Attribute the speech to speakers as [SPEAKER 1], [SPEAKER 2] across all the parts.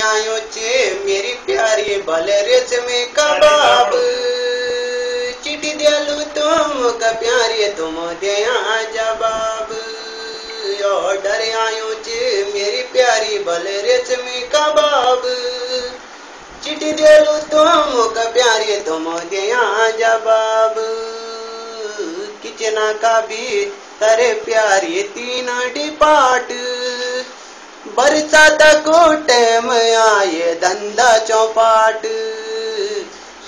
[SPEAKER 1] आयो चे मेरी प्यारी भले रेच में कबाब चिट्ठी दियालू तुम का प्यारी तुम दिया जवाब ऑर्डर आयो चे मेरी प्यारी भले रेच में कबाब चिट्ठी दियालू तुम का प्यारी तुम दिया जवाब किचना का भी तरे प्यारी तीन डिपाट बरसात को टाइम आए धंधा चौपाट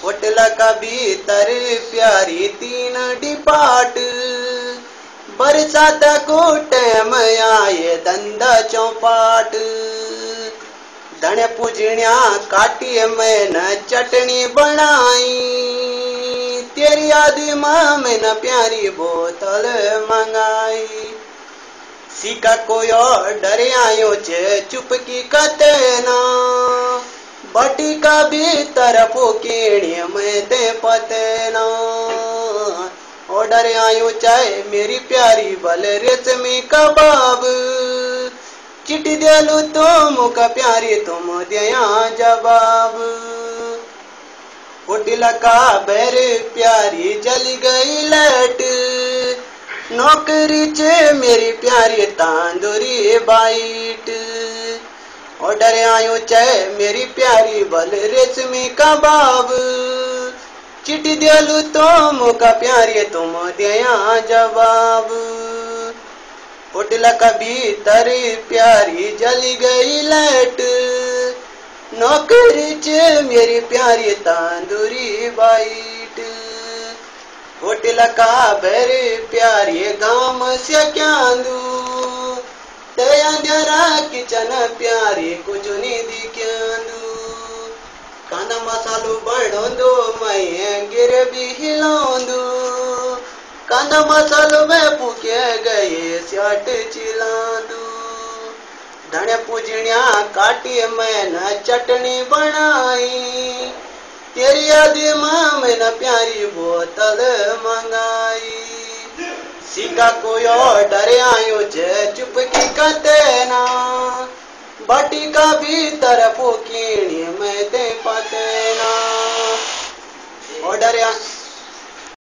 [SPEAKER 1] होटल का भीतर प्यारी तीन डिपाट बरसात को टाइम आए धंधा चौपाट धने पूजनिया काटी मैंने चटनी बनाई तेरी याद मां मैंने प्यारी बोतल मंगाई सीका कोई और डरे आयो चे चुपकी कतना बटी का भी तरफो केणी में ते पतना और डरे आयो चाहे मेरी प्यारी भले रेशमी कबाब चिट्ठी दियालू तुम का प्यारी तुम दिया जवाब होटल का बैर प्यारी जल गई लाइट नौकरी चे मेरी प्यारी तांदूरी बाइट ऑर्डर आयो चाहे मेरी प्यारी भले रेशमी कबाब चिट्ठी दियालू तुम का प्यारी तुम दिया जवाब होटल का भीतर प्यारी जली गई लाइट नौकरी चे मेरी प्यारी तांदूरी बाइट होटल का बेरे प्यारी गांव से क्या दू तया जरा किचन प्यारी कुछ निधि क्या दू काना मसालो बढ़ो दो मैं गिर भी हिलाओ दू काना मसालो में पुके गए स्याट चिला दू धने पूजनिया काटी मैंने चटनी बनाई तेरी याद मां मैंने प्यारी बोतल मंगाई सीका कोई और डरे आयो चे चुपकी कतना बटी का भी तरफो कीणी में ते पतना और डरे